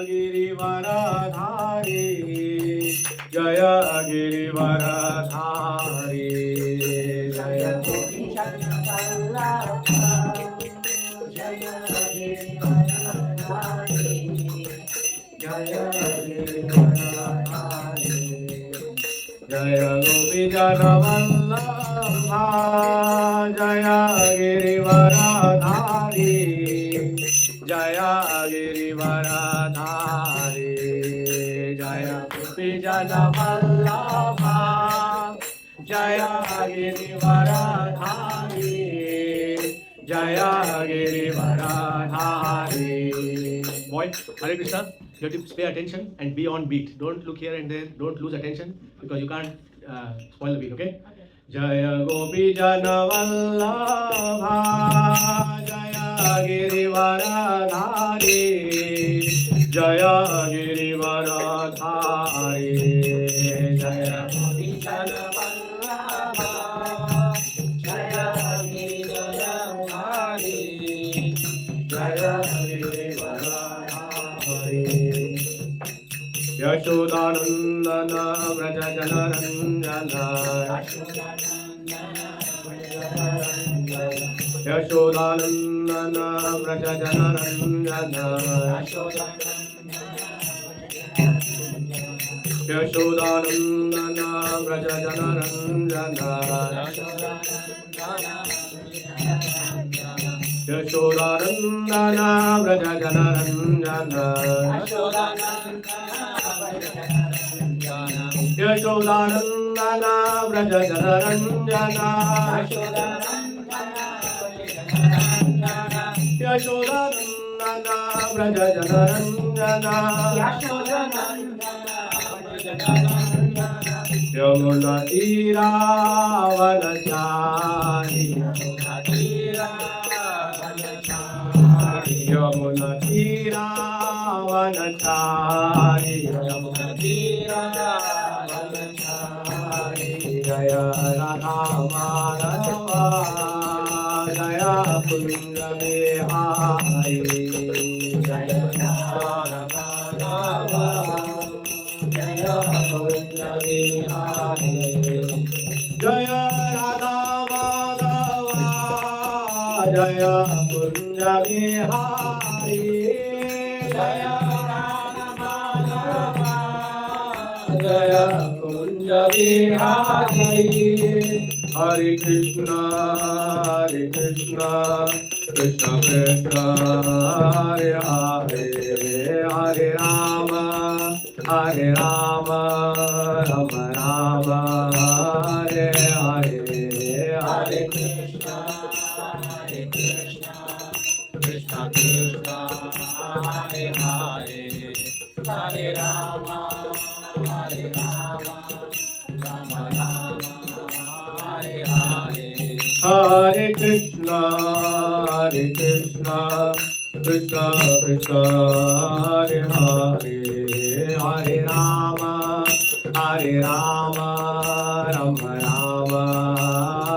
Girivardhari Jai Girivardhari Jai गोपीजन Vallabh Jai Girivardhari Jai Girivardhari Jai गोपीजन Vallabh Jai Girivardhari Jai Girivardhari Jai गोपीजन Vallabh Jai Girivardhari Jai Girivardhari. Boy, Hare Krishna, you have to pay attention and be on beat. Don't look here and there, don't lose attention because you can't spoil the beat, okay? Jaya Gopijana Vallabha Jaya Girivaradhari Jaya Girivaradhari Jaya Gopijana Vallabha Jaya Girivaradhari Jaya Girivaradhari Yashodanandana Vraja Janaranjana Yashodanandana Vraja Janaranjana Yashodanandana Vraja Janaranjana Yashodanandana Vraja Janaranjana Yashodanandana Vraja Janaranjana Yashodanandana Vraja Janaranjana Yamuna Tira Vanachari Yamuna Tira Vanachari Yamuna Tira Vanachari Jaya Radha Madhava Jaya Kunja Vihari Jaya Radha Madhava Jaya Kunja Vihari Jaya Radha Madhava Jaya Kunja Vihari Jaya Radha Madhava Jaya Kunja Vihari Hare Krishna Krishna Krishna Hare Hare Hare Rama Rama Rama Rama Hare Hare Hare Krishna Krishna Krishna Hare Hare Hare Rama Rama Rama Hare Hare Hare Krishna Krishna Krishna Hare Hare Hare Rama Rama Rama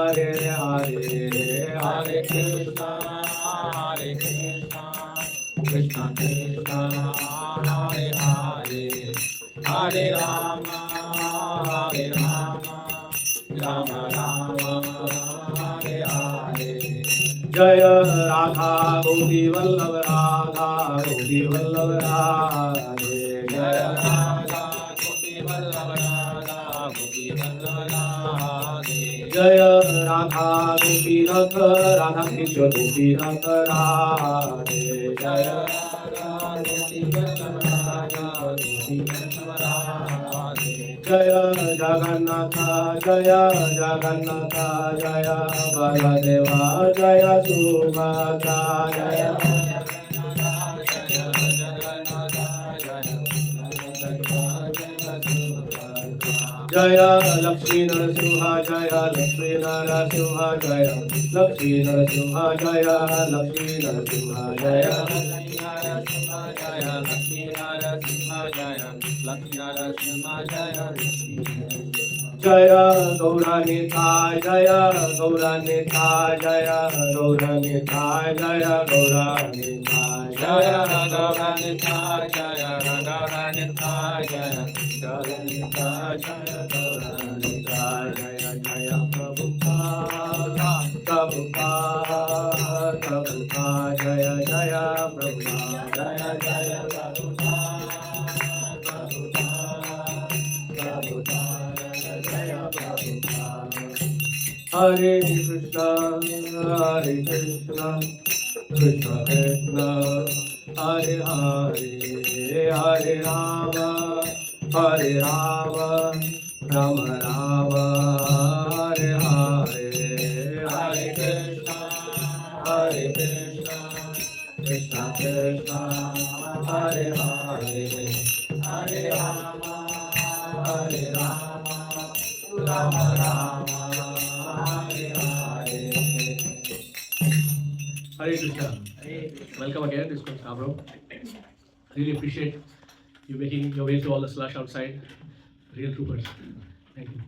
Hare Hare Hare Krishna Krishna Krishna Hare Hare Hare Rama Rama Rama Hare Hare Jaya Radha Gopi Vallabha Radha Gopi Vallabha Radhe Jaya Radha Gopi Vallabha Radha Gopi Vallabha Radhe Jaya Radha Gopi Radha Radha Krishna Gopi Radha Radhe Jaya Radha Gopi Vallabha Radha Gopi Vallabha Radhe Jaya Jagannatha Jaya Jagannatha Jaya Baladeva Jaya Subhadra Jaya Jaya Lakshmi Narasimha Jaya Lakshmi Narasimha Jaya Lakshmi Narasimha Jaya Lakshmi Narasimha Jaya Lakshmi Narasimha Jaya Lakshmi Narasimha Jaya Lakshmi Narasimha Jaya Jaya Gauranithai, Jaya Gauranithai, Jaya Gauranithai, Jaya Gauranithai, Jaya Gauranithai, Jaya Gauranithai, Jaya Gauranithai, Jaya Gauranithai, Jaya Jaya Prabhupada, Prabhupada, Prabhupada, Jaya Jaya Prabhupada, Jaya Jaya Prabhupada, Prabhupada, Jaya Prabhupada. Hare Krishna, Hare Krishna, Krishna Krishna, Hare Hare, Hare Rama, Hare Rama, Rama Rama, Hare Hare, Hare Krishna, Hare Krishna, Krishna Krishna, Hare Hare, Hare Rama, Hare Rama, Rama Rama, Hare Hare. Hare Krishna. Welcome again to ISKCON SCARBOROUGH. Really appreciate you making your way through all the slush outside. Real troopers. Thank you.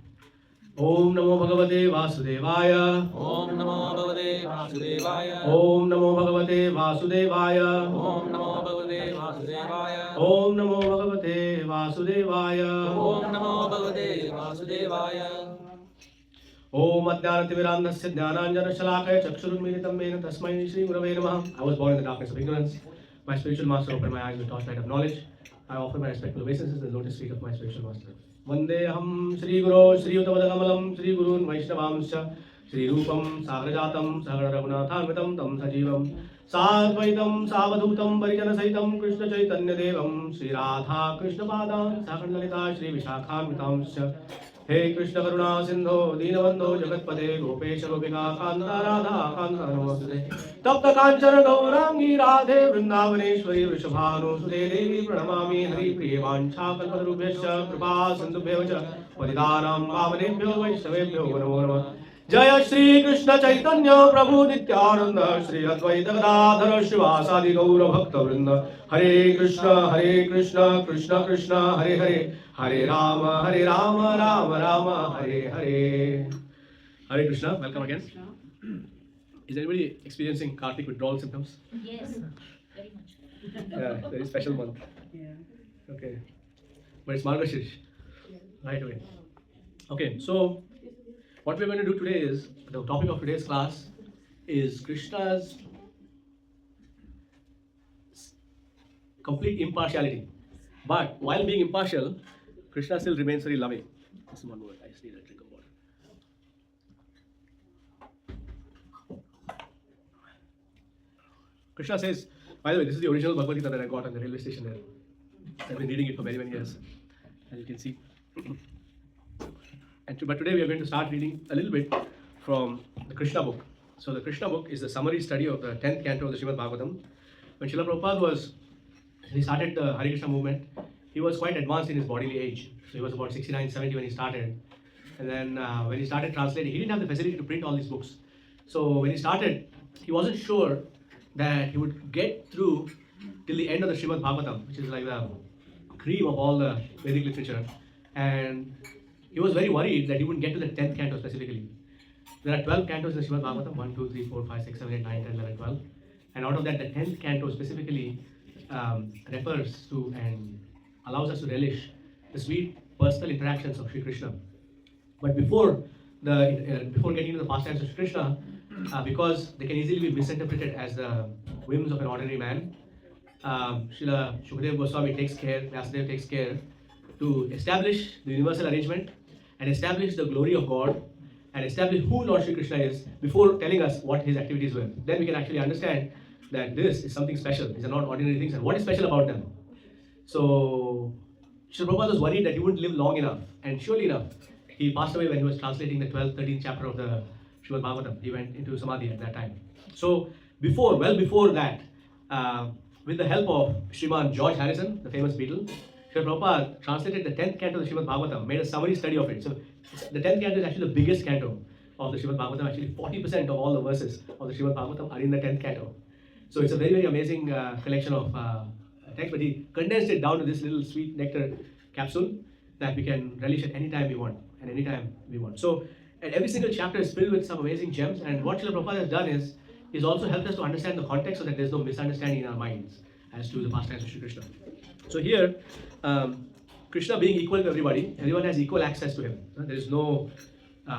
Om Namo Bhagavate Vasudevaya. Om Namo Bhagavate Vasudevaya. Om Namo Bhagavate Vasudevaya. Om Namo Bhagavate Vasudevaya. Om Namo Bhagavate Vasudevaya. Om Namo Bhagavate Vasudevaya. Om Adhyanatirandasya Jnananjana Shalakaya Chakshurunmilitam Mena Tasmai Shri Gurave Namaha. I was born in the darkness of ignorance. My spiritual master opened my eyes with torchlight of knowledge. I offer my respectful obeisances in the lotus feet of my spiritual master. Vandeham Shri Guru Shri Uttavadakamalam Shri Gurun Vaishnavamscha Shri Rupam Sagrajatam Sagra Raghunathanvitam Tam Sajivam Sadvaitam Savadhutam Parijana Saitam Krishna Chaitanya Devam Shri Radha Krishna Padan Sakar Lalita Shri Vishakhanvitamscha He Krishna Karuna Sindho Deenabandho Jagatpade Gopesha Gopika Kanta Radha Kanta Namaste Tapta Kanchana Gaurangi Radhe Vrindavaneshwari Vrishabhanu Sudhe Devi Pranamami Hari Priye Vancha Kalpadrubhyascha Kripa Sindhubhyevacha Padidanam Pavanebhyo Vaishnavebhyo Namo Namah Jaya Shri Krishna Chaitanya Prabhu Nityananda Shri Advaita Gadadhara Shivasadi Gaura Bhakta Vrinda Hare Krishna Krishna Krishna Hare Hare Hare Rama Rama Rama Hare Hare. Hare Krishna, welcome again. Is anybody experiencing Kartik withdrawal symptoms? Yes, very much. Yeah, very special month. Yeah. Okay. But it's Margashirish. Right away. Okay, so what we're going to do today is, the topic of today's class is Krishna's complete impartiality. But while being impartial, Krishna still remains very loving. This is one more. I just need a drink of water. Krishna says, by the way, this is the original Bhagavad Gita that I got on the railway station there. I've been reading it for many, many years, as you can see. But today we are going to start reading a little bit from the Krishna book. So the Krishna book is the summary study of the 10th canto of the Srimad Bhagavatam. When Srila Prabhupada he started the Hare Krishna movement, he was quite advanced in his bodily age. So he was about 69, 70 when he started. And then when he started translating, he didn't have the facility to print all these books. So when he started, he wasn't sure that he would get through till the end of the Srimad Bhagavatam, which is like the cream of all the Vedic literature. And he was very worried that he wouldn't get to the 10th canto specifically. There are 12 cantos in the Srimad Bhagavatam, 1, 2, 3, 4, 5, 6, 7, 8, 9, 10, 11, 12. And out of that, the 10th canto specifically refers to and allows us to relish the sweet personal interactions of Sri Krishna. But before getting into the pastimes of Sri Krishna, because they can easily be misinterpreted as the whims of an ordinary man, Srila Shukadeva Goswami Vyasadeva takes care to establish the universal arrangement and establish the glory of God and establish who Lord Sri Krishna is before telling us what his activities were. Then we can actually understand that this is something special. These are not ordinary things, and what is special about them? So, Srila Prabhupada was worried that he wouldn't live long enough, and surely enough, he passed away when he was translating the 12th, 13th chapter of the Srimad Bhagavatam. He went into Samadhi at that time. So, well before that, with the help of Sriman George Harrison, the famous Beatle, Srila Prabhupada translated the 10th canto of the Srimad Bhagavatam, made a summary study of it. So, the 10th canto is actually the biggest canto of the Srimad Bhagavatam. Actually, 40% of all the verses of the Srimad Bhagavatam are in the 10th canto. So, it's a very, very amazing collection of text, but he condensed it down to this little sweet nectar capsule that we can relish at any time we want. and anytime we want. So, and every single chapter is filled with some amazing gems. And what Srila Prabhupada has done is also helped us to understand the context so that there's no misunderstanding in our minds as to the pastimes of Shri Krishna. So here, Krishna being equal to everybody, everyone has equal access to him. There is no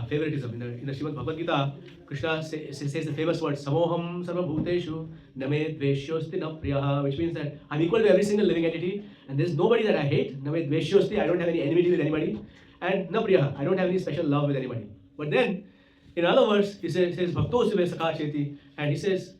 favoritism. In the Srimad Bhagavad Gita, Krishna says the famous word, Samoham sarvabhuteshu name dveshyosti na priyaha, which means that I'm equal to every single living entity, and there's nobody that I hate. Name dveshyosti, I don't have any enmity with anybody, and na priyaha, I don't have any special love with anybody. But then, in other words, he says Bhakto Sive Sakha Cheti, and he says,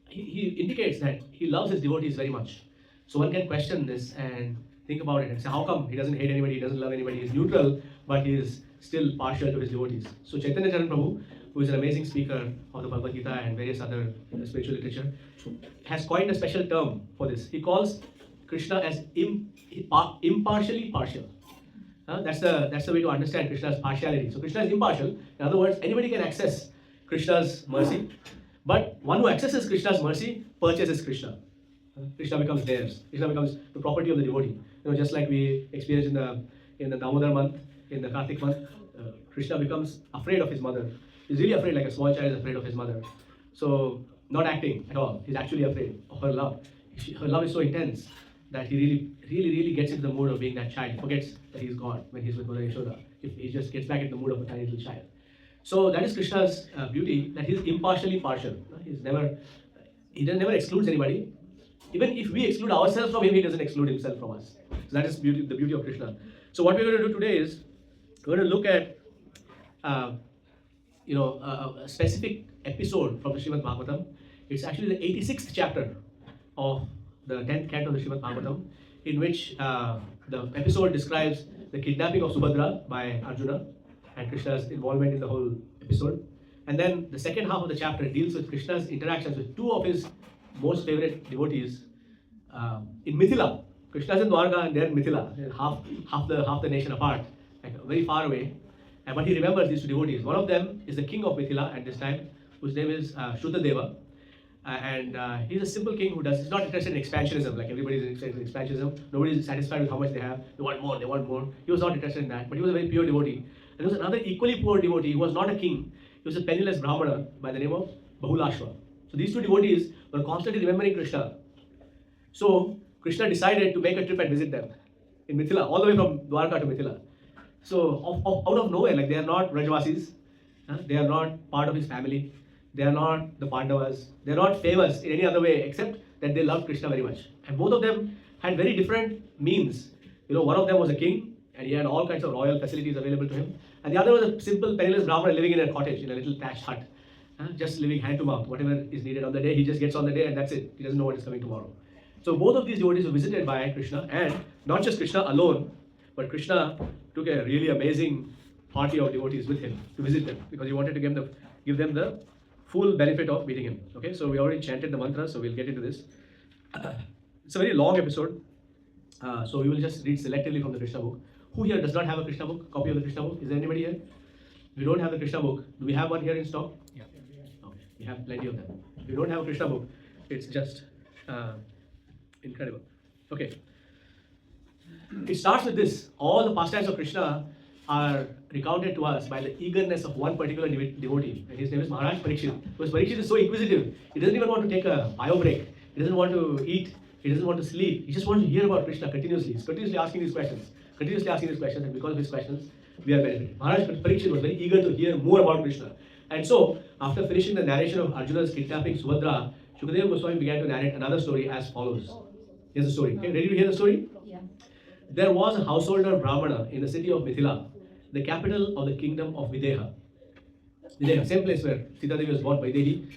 he indicates that he loves his devotees very much. So one can question this and think about it and say, how come he doesn't hate anybody, he doesn't love anybody, he's neutral, but he is still partial to his devotees. So Chaitanya Charan Prabhu, who is an amazing speaker of the Bhagavad Gita and various other spiritual literature, has coined a special term for this. He calls Krishna as impartially partial. That's the way to understand Krishna's partiality. So Krishna is impartial. In other words, anybody can access Krishna's mercy, but one who accesses Krishna's mercy purchases Krishna. Krishna becomes theirs. Krishna becomes the property of the devotee. Just like we experience in the Damodar month, in the Kartik month, Krishna becomes afraid of his mother. He's really afraid, like a small child is afraid of his mother. So not acting at all. He's actually afraid of her love. Her love is so intense that he really gets into the mood of being that child. He forgets that he's God when he's with Mother Yashoda. He just gets back into the mood of a tiny little child. So that is Krishna's beauty, that he's impartially partial. He never excludes anybody. Even if we exclude ourselves from him, he doesn't exclude himself from us. So that is the beauty of Krishna. So what we're going to do today is we're going to look at a specific episode from the Srimad Bhagavatam. It's actually the 86th chapter of the 10th canto of the Srimad Bhagavatam, in which the episode describes the kidnapping of Subhadra by Arjuna and Krishna's involvement in the whole episode. And then the second half of the chapter deals with Krishna's interactions with two of his most favorite devotees in Mithila. Krishna's in Dwarka and they're in Mithila, half the nation apart, like very far away. But he remembers these two devotees. One of them is the king of Mithila at this time, whose name is Shrutadeva. And he's a simple king who is not interested in expansionism, like everybody is interested in expansionism. Nobody is satisfied with how much they have. They want more. He was not interested in that, but he was a very pure devotee. And there was another equally poor devotee who was not a king. He was a penniless Brahmana by the name of Bahulashva. So these two devotees were constantly remembering Krishna. So Krishna decided to make a trip and visit them in Mithila, all the way from Dwarka to Mithila. So out of nowhere, like they are not Rajvasis, they are not part of his family, they are not the Pandavas, they are not famous in any other way except that they loved Krishna very much. And both of them had very different means. One of them was a king and he had all kinds of royal facilities available to him. And the other was a simple penniless Brahmana living in a cottage, in a little thatched hut. Just living hand to mouth, whatever is needed on the day, he just gets on the day and that's it. He doesn't know what is coming tomorrow. So both of these devotees were visited by Krishna, and not just Krishna alone, but Krishna took a really amazing party of devotees with him to visit them because he wanted to give them the full benefit of meeting him. Okay, so we already chanted the mantra, so we'll get into this. It's a very long episode, so we will just read selectively from the Krishna book. Who here does not have a Krishna book, copy of the Krishna book? Is there anybody here? We don't have the Krishna book. Do we have one here in stock? Yeah. Okay, we have plenty of them. If you don't have a Krishna book, it's just incredible. Okay. It starts with this. All the pastimes of Krishna are recounted to us by the eagerness of one particular devotee. And his name is Maharaj Parikshit. Because Parikshit is so inquisitive. He doesn't even want to take a bio break. He doesn't want to eat. He doesn't want to sleep. He just wants to hear about Krishna continuously. He's continuously asking these questions. And because of his questions, we are benefited. Maharaj Parikshit was very eager to hear more about Krishna. And so, after finishing the narration of Arjuna's kidnapping Subhadra, Shukadeva Goswami began to narrate another story as follows. Here's the story. Okay, ready to hear the story? Yeah. There was a householder Brahmana in the city of Mithila, the capital of the kingdom of Videha. Videha, same place where Sita Devi was born, Vaidehi.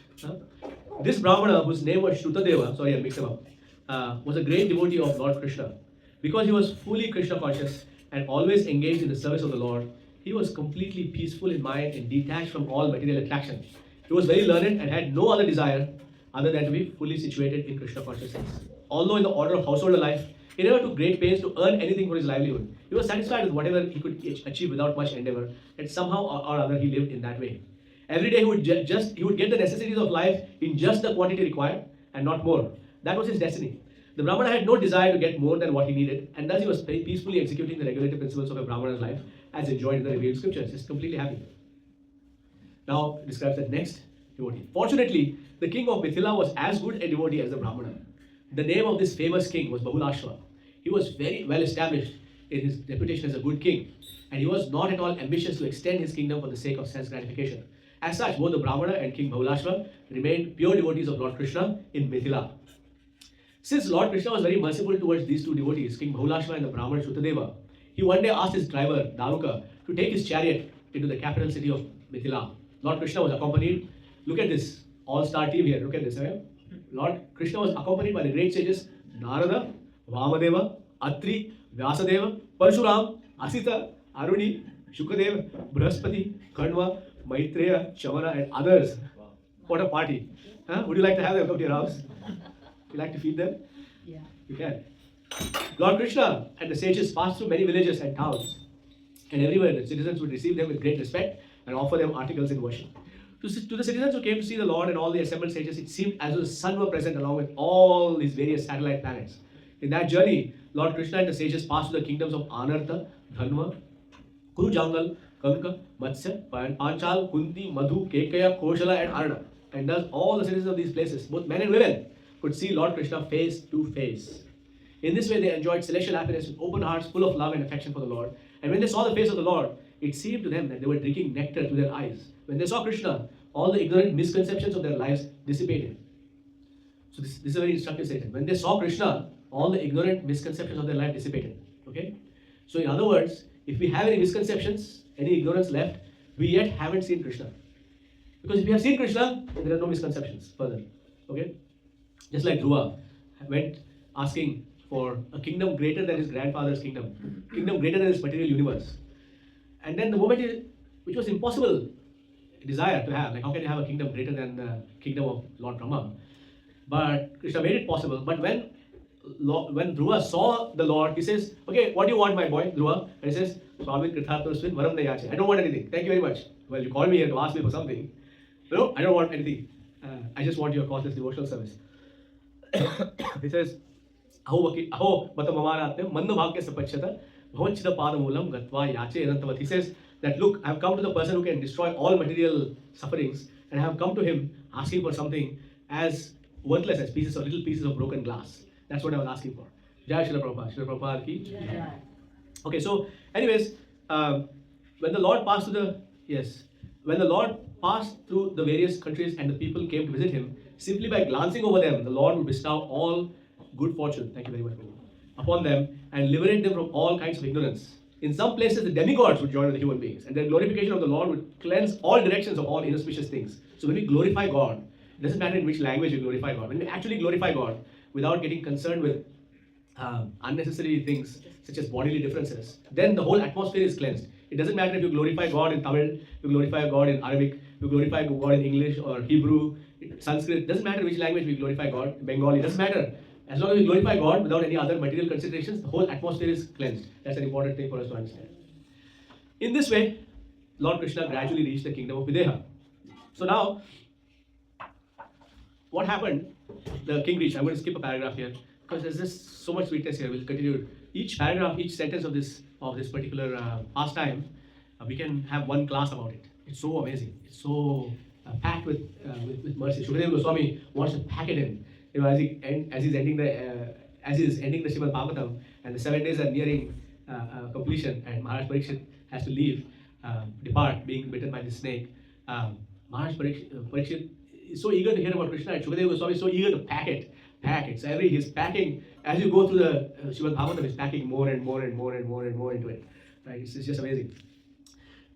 This Brahmana, whose name was Shrutadeva, sorry I mixed him up, was a great devotee of Lord Krishna. Because he was fully Krishna conscious and always engaged in the service of the Lord, he was completely peaceful in mind and detached from all material attraction. He was very learned and had no other desire other than to be fully situated in Krishna consciousness. Although in the order of householder life, he never took great pains to earn anything for his livelihood. He was satisfied with whatever he could achieve without much endeavor, and somehow or other he lived in that way. Every day he would get the necessities of life in just the quantity required and not more. That was his destiny. The Brahmana had no desire to get more than what he needed, and thus he was peacefully executing the regulative principles of a Brahmana's life as enjoined in the revealed scriptures. Just completely happy. Now describes the next devotee. Fortunately, the king of Mithila was as good a devotee as the Brahmana. The name of this famous king was Bahulashva. He was very well established in his reputation as a good king, and he was not at all ambitious to extend his kingdom for the sake of sense gratification. As such, both the Brahmana and King Bahulashva remained pure devotees of Lord Krishna in Mithila. Since Lord Krishna was very merciful towards these two devotees, King Bahulashva and the Brahmana Shrutadeva, he one day asked his driver, Daruka, to take his chariot into the capital city of Mithila. Lord Krishna was accompanied, look at this, all-star team here, look at this. Okay? Lord Krishna was accompanied by the great sages Narada, Vamadeva, Atri, Vyasadeva, Parshuram, Asita, Aruni, Shukadeva, Brahaspati, Khandva, Maitreya, Shavana, and others. What a party. Huh? Would you like to have them come to your house? You like to feed them? Yeah. You can. Lord Krishna and the sages passed through many villages and towns, and everywhere the citizens would receive them with great respect and offer them articles in worship. To the citizens who came to see the Lord and all the assembled sages, it seemed as though the sun were present along with all these various satellite planets. In that journey, Lord Krishna and the sages passed through the kingdoms of Anartha, Dhanva, Kurujangal, Kanka, Matsya, Panchal, Kunti, Madhu, Kekaya, Koshala, and Arna. And thus all the citizens of these places, both men and women, could see Lord Krishna face to face. In this way, they enjoyed celestial happiness with open hearts full of love and affection for the Lord. And when they saw the face of the Lord, it seemed to them that they were drinking nectar to their eyes. When they saw Krishna, all the ignorant misconceptions of their lives dissipated. So this is a very instructive statement. When they saw Krishna, all the ignorant misconceptions of their life dissipated. Okay? So in other words, if we have any misconceptions, any ignorance left, we yet haven't seen Krishna. Because if we have seen Krishna, then there are no misconceptions further. Okay? Just like Dhruva went asking for a kingdom greater than his grandfather's kingdom, kingdom greater than his material universe. And then the moment, which was impossible desire to have, like how can you have a kingdom greater than the kingdom of Lord Brahma? But Krishna made it possible. But when Dhruva saw the Lord, he says, okay, what do you want, my boy, Dhruva? And he says, Swami Krithataraswin Varam Dayache. I don't want anything. Thank you very much. Well, you called me here to ask me for something. No, I don't want anything. I just want your causeless devotional service. He says, Aho Matamamaratya Manda Bhagya Sapachata Bhavanchita Padamulam Gatva Yache Anantavat. He says that look, I have come to the person who can destroy all material sufferings, and I have come to him asking for something as worthless as little pieces of broken glass. That's what I was asking for. Jai Srila Prabhupada. Srila Prabhupada ki. Yeah. Okay, so anyways, when the Lord passed through the various countries and the people came to visit him, simply by glancing over them, the Lord would bestow all good fortune, thank you very much, Prabhu, upon them and liberate them from all kinds of ignorance. In some places, the demigods would join with the human beings, and their glorification of the Lord would cleanse all directions of all inauspicious things. So when we glorify God, it doesn't matter in which language you glorify God. When we actually glorify God, without getting concerned with unnecessary things such as bodily differences, then the whole atmosphere is cleansed. It doesn't matter if you glorify God in Tamil, you glorify God in Arabic, you glorify God in English or Hebrew, Sanskrit. It doesn't matter which language we glorify God, Bengali, it doesn't matter. As long as we glorify God without any other material considerations, the whole atmosphere is cleansed. That's an important thing for us to understand. In this way, Lord Krishna gradually reached the kingdom of Videha. So now, what happened? The king reached. I'm going to skip a paragraph here because there's just so much sweetness here. We'll continue. Each paragraph, each sentence of this particular pastime, we can have one class about it. It's so amazing. It's so packed with mercy. Shukadeva Goswami wants to pack it in. You know, as he's ending the Srimad Bhagavatam, and the 7 days are nearing completion, and Maharaj Parikshit has to leave, depart, being bitten by the snake. Maharaj Parikshit is so eager to hear about Krishna, and Shukadeva Goswami is so eager to pack it. So he's packing, as you go through the Srimad Bhagavatam, he's packing more and more into it. Right? It's just amazing.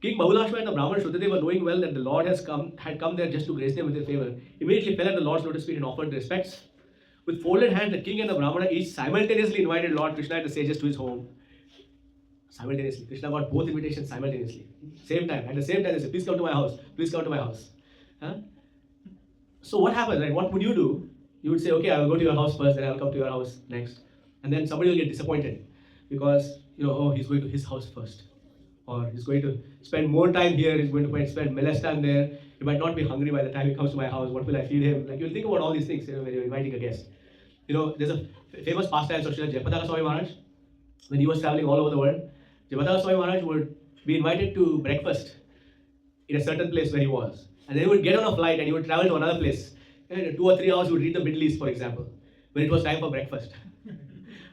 King Bahulashva and the Brahman Shrutadeva, knowing well that the Lord had come there just to grace them with their favor, immediately fell at the Lord's lotus feet and offered their respects. With folded hands, the king and the Brahmana each simultaneously invited Lord Krishna and the sages to his home. Simultaneously. Krishna got both invitations simultaneously. Same time. At the same time, they said, please come to my house. Please come to my house. Huh? So what happens, right? What would you do? You would say, okay, I will go to your house first, then I'll come to your house next. And then somebody will get disappointed because, he's going to his house first. Or he's going to spend more time here, he's going to spend less time there. He might not be hungry by the time he comes to my house. What will I feed him? Like, you'll think about all these things when you're inviting a guest. You know, there's a famous pastime of Srila Jayapataka Swami Maharaj. When he was traveling all over the world, Jayapataka Swami Maharaj would be invited to breakfast in a certain place where he was. And then he would get on a flight and he would travel to another place. And 2 or 3 hours he would read the Middle East, for example, when it was time for breakfast.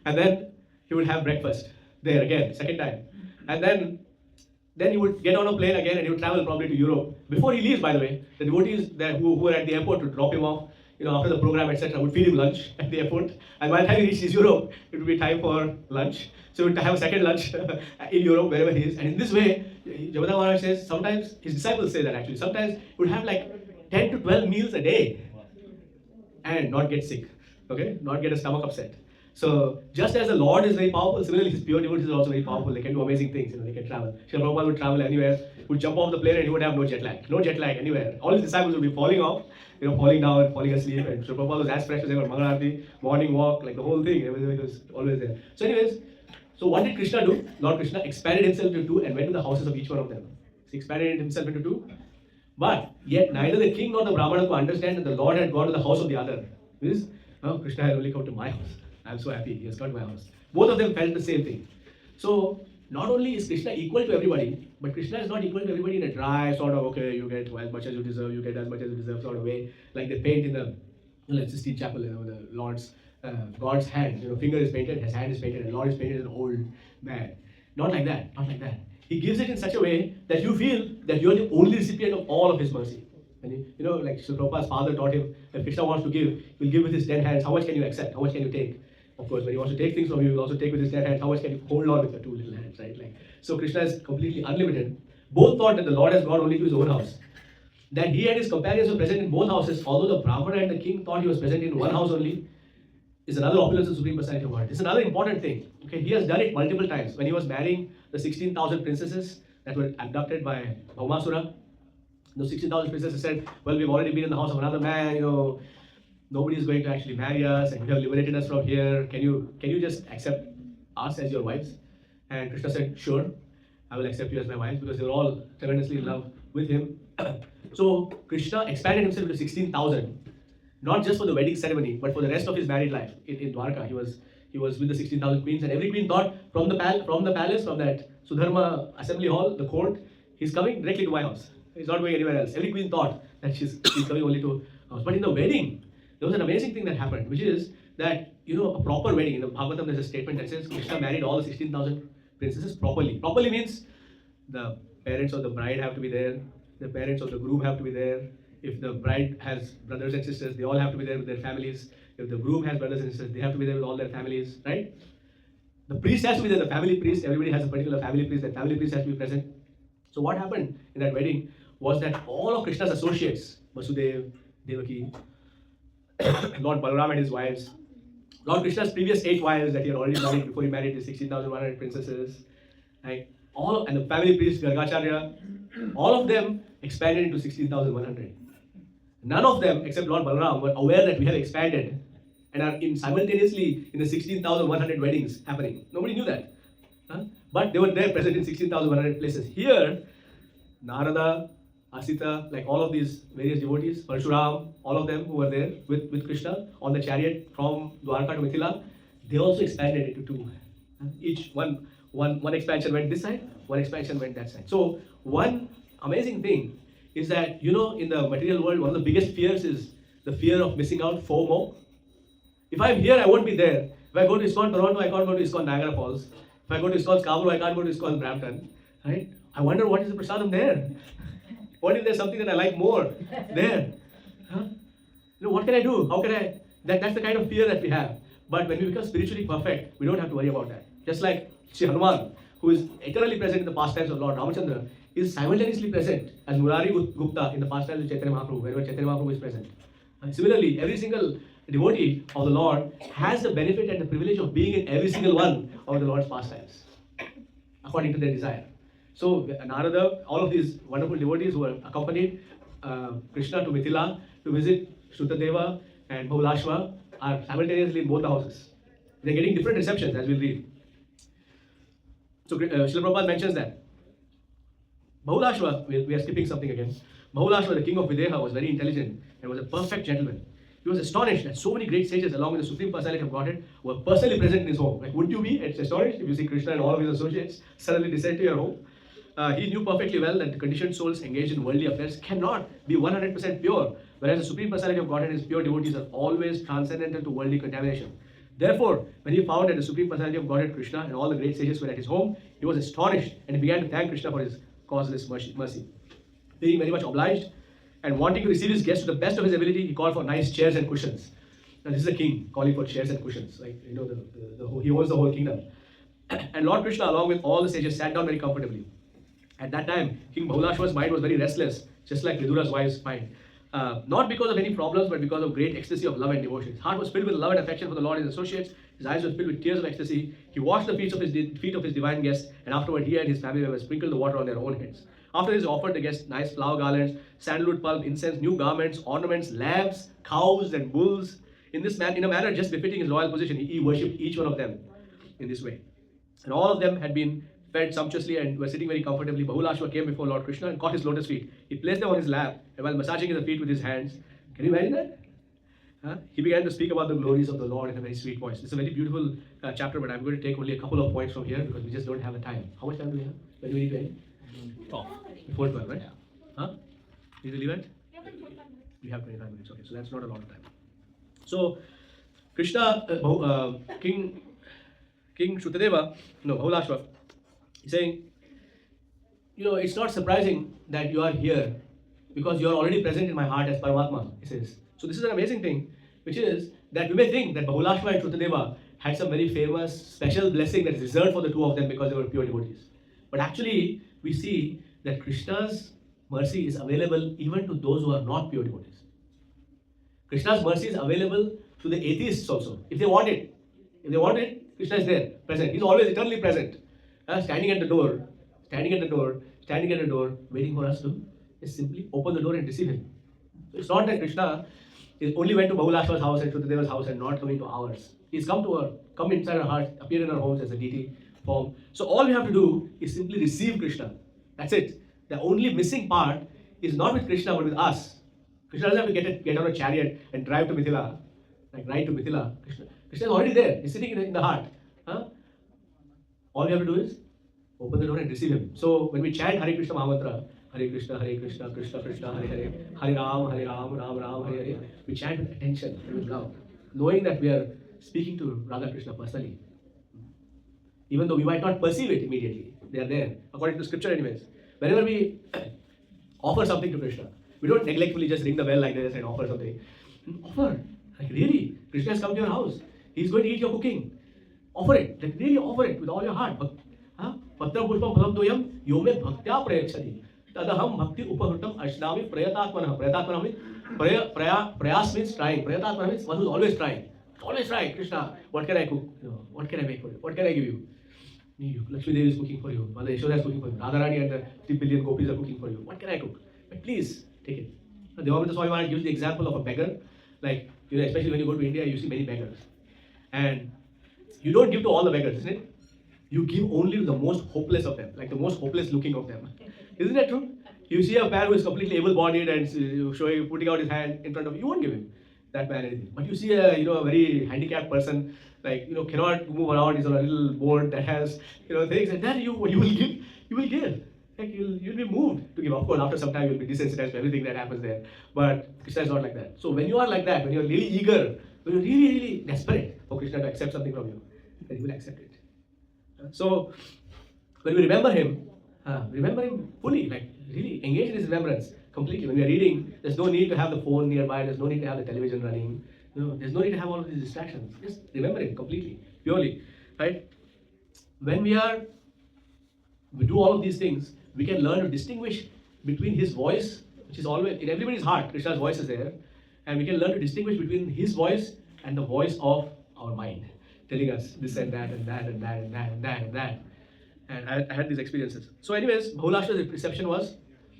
And then he would have breakfast there again, second time. And then he would get on a plane again and he would travel probably to Europe. Before he leaves, by the way, the devotees that who were at the airport to drop him off, you know, after the program, etc., would feed him lunch at the airport. And by the time he reaches Europe, it would be time for lunch. So he would have a second lunch in Europe, wherever he is. And in this way, Jayapataka Maharaj says, sometimes, his disciples say that actually, sometimes he would have like 10 to 12 meals a day and not get sick, okay? Not get a stomach upset. So just as the Lord is very powerful, similarly his pure devotees are also very powerful. They can do amazing things, you know, they can travel. Srila Prabhupada would travel anywhere, would jump off the plane and he would have no jet lag. No jet lag anywhere. All his disciples would be falling off, you know, falling down, falling asleep. And Srila Prabhupada was as fresh as ever. Mangalarti, morning walk, like the whole thing, everything was always there. So anyways, so what did Krishna do? Lord Krishna expanded himself into two and went to the houses of each one of them. He expanded himself into two. But yet neither the king nor the Brahmana could understand that the Lord had gone to the house of the other. This, oh, Krishna had only come to my house. I'm so happy, he has come to my house. Both of them felt the same thing. So, not only is Krishna equal to everybody, but Krishna is not equal to everybody in a dry sort of, okay, you get as much as you deserve, you get as much as you deserve sort of way, like they paint in the Sistine Chapel, you know, the Lord's, God's hand, you know, finger is painted, his hand is painted, and Lord is painted as an old man. Not like that, not like that. He gives it in such a way that you feel that you're the only recipient of all of his mercy. And you know, like Srila Prabhupada's father taught him, if Krishna wants to give, he'll give with his 10 hands. How much can you accept? How much can you take? Of course, when he wants to take things from you, he'll also take with his 10 hands. How much can you hold on with your 2 little hands, right? Like, so Krishna is completely unlimited. Both thought that the Lord has gone only to his own house. That he and his companions were present in both houses, although the Brahmana and the king thought he was present in one house only, is another opulence of Supreme Personality of Godhead. It's another important thing. Okay, he has done it multiple times. When he was marrying the 16,000 princesses that were abducted by Bhaumasura, those 16,000 princesses said, well, we've already been in the house of another man, you know, nobody is going to actually marry us, and you have liberated us from here. Can you just accept us as your wives? And Krishna said, sure, I will accept you as my wives, because they were all tremendously in love with him. So Krishna expanded himself to 16,000, not just for the wedding ceremony, but for the rest of his married life. In Dwarka, he was with the 16,000 queens, and every queen thought from the palace, from that Sudharma assembly hall, the court, he's coming directly to my house. He's not going anywhere else. Every queen thought that she's coming only to house. But in the wedding, there was an amazing thing that happened, which is that, you know, a proper wedding. In the Bhagavatam, there's a statement that says Krishna married all the 16,000 princesses properly. Properly means the parents of the bride have to be there, the parents of the groom have to be there. If the bride has brothers and sisters, they all have to be there with their families. If the groom has brothers and sisters, they have to be there with all their families, right? The priest has to be there, the family priest. Everybody has a particular family priest. That family priest has to be present. So what happened in that wedding was that all of Krishna's associates, Vasudev, Devaki, Lord Balaram and his wives, Lord Krishna's previous 8 wives that he had already married before he married the 16,100 princesses, right? And the family priest Gargacharya, all of them expanded into 16,100. None of them, except Lord Balaram, were aware that we have expanded and are simultaneously in the 16,100 weddings happening. Nobody knew that. Huh? But they were there present in 16,100 places. Here, Narada, Asita, like all of these various devotees, Parshuram, all of them who were there with Krishna on the chariot from Dwarka to Mithila, they also expanded into 2. Each one expansion went this side, one expansion went that side. So one amazing thing is that, you know, in the material world, one of the biggest fears is the fear of missing out, FOMO. If I'm here, I won't be there. If I go to ISKCON Toronto, I can't go to ISKCON Niagara Falls. If I go to ISKCON Scarborough, I can't go to ISKCON Brampton. Right? I wonder what is the prasadam there? What if there's something that I like more there? Huh? You know, what can I do? How can I? That's the kind of fear that we have. But when we become spiritually perfect, we don't have to worry about that. Just like Sri Hanuman, who is eternally present in the pastimes of Lord Ramachandra, is simultaneously present as Murari Gupta in the pastimes of Chaitanya Mahaprabhu, wherever Chaitanya Mahaprabhu is present. And similarly, every single devotee of the Lord has the benefit and the privilege of being in every single one of the Lord's pastimes, according to their desire. So Narada, all of these wonderful devotees who accompanied Krishna to Mithila to visit Shrutadeva and Bahulashva are simultaneously in both the houses. They're getting different receptions, as we'll read. So Srila Prabhupada mentions that Bahulashva, we are skipping something again. Bahulashva, the king of Videha, was very intelligent and was a perfect gentleman. He was astonished that so many great sages, along with the Supreme Personality of Godhead, were personally present in his home. Like, wouldn't you be astonished if you see Krishna and all of his associates suddenly descend to your home? He knew perfectly well that the conditioned souls engaged in worldly affairs cannot be 100% pure, whereas the Supreme Personality of Godhead and his pure devotees are always transcendental to worldly contamination. Therefore, when he found that the Supreme Personality of Godhead, Krishna, and all the great sages were at his home, he was astonished and he began to thank Krishna for his causeless mercy. Being very much obliged and wanting to receive his guests to the best of his ability, he called for nice chairs and cushions. Now, this is a king calling for chairs and cushions. Like, he owns the whole kingdom. And Lord Krishna, along with all the sages, sat down very comfortably. At that time, King Bahulashva's mind was very restless, just like Vidura's wife's mind. Not because of any problems, but because of great ecstasy of love and devotion. His heart was filled with love and affection for the Lord and his associates. His eyes were filled with tears of ecstasy. He washed the feet of his divine guests, and afterward he and his family members sprinkled the water on their own heads. After this, he offered the guests nice flower garlands, sandalwood pulp, incense, new garments, ornaments, lambs, cows, and bulls. In a manner just befitting his royal position, he worshipped each one of them in this way. And all of them had been fed sumptuously and were sitting very comfortably. Bahulashva came before Lord Krishna and caught his lotus feet. He placed them on his lap, and while massaging his feet with his hands, can you imagine that? He began to speak about the glories of the Lord in a very sweet voice. It's a very beautiful chapter, but I'm going to take only a couple of points from here because we just don't have the time. How much time do we have? When do we need to end? 12. Before 12, right? Yeah. Huh? Need to leave it? We have 25 minutes. Okay, so that's not a lot of time. So, Krishna, King Shrutadeva, Bahulashva, he's saying, it's not surprising that you are here because you are already present in my heart as Paramatma, he says. So this is an amazing thing, which is that we may think that Bahulashva and Shrutadeva had some very famous, special blessing that is reserved for the two of them because they were pure devotees. But actually, we see that Krishna's mercy is available even to those who are not pure devotees. Krishna's mercy is available to the atheists also, if they want it. If they want it, Krishna is there, present. He's always eternally present. Standing at the door, waiting for us to just simply open the door and receive him. So it's not that Krishna only went to Bahulashva's house and Shrutadeva's house and not coming to ours. He's come inside our hearts, appear in our homes as a deity form. So all we have to do is simply receive Krishna. That's it. The only missing part is not with Krishna but with us. Krishna doesn't have to get on a chariot and drive to Mithila, like ride to Mithila. Krishna is already there. He's sitting in the heart. All we have to do is open the door and receive him. So when we chant Hare Krishna Mahamantra, Hare Krishna, Krishna Krishna, Hare Hare, Hare Ram, Ram Ram, Hare Hare, we chant with attention and with love, knowing that we are speaking to Radha Krishna personally. Even though we might not perceive it immediately, they are there, according to scripture anyways. Whenever we offer something to Krishna, we don't neglectfully just ring the bell like this and offer something. Offer, like really, Krishna has come to your house. He's going to eat your cooking. Offer it, like really offer it with all your heart. Patra pushpam phalam toyam yome bhaktya prayachati. Tadaham bhakti upahrutam ashnami prayatatmanah. Prayatatmanah means prayas means trying. Prayatatmanah means one who is always trying. Always trying. Krishna, what can I cook? What can I make for you? What can I give you? Lakshmi Devi is cooking for you. Mother Yashoda is cooking for you. Radharani and the 3 billion gopis are cooking for you. What can I cook? But please take it. Devamrita Swami Maharaj gives the example of a beggar. Like, especially when you go to India, you see many beggars. And you don't give to all the beggars, isn't it? You give only to the most hopeless of them, like the most hopeless looking of them. Isn't that true? You see a man who is completely able-bodied and putting out his hand in front of you, you won't give him that man anything. But you see a very handicapped person, like cannot move around, he's on a little board that has things, and then you will give. Like you'll be moved to give. Of course, after some time you'll be desensitized to everything that happens there. But Krishna is not like that. So when you are like that, when you're really eager, when you're really, really desperate for Krishna to accept something from you, then he will accept it. So when we remember him fully, like really engage in his remembrance completely. When we are reading, there's no need to have the phone nearby, there's no need to have the television running, there's no need to have all of these distractions. Just remember him completely, purely, right? When we do all of these things, we can learn to distinguish between his voice, which is always in everybody's heart. Krishna's voice is there, and we can learn to distinguish between his voice and the voice of our mind, telling us this and that and that and that and that and that and that. And I had these experiences. So anyways, Bahulashva's reception was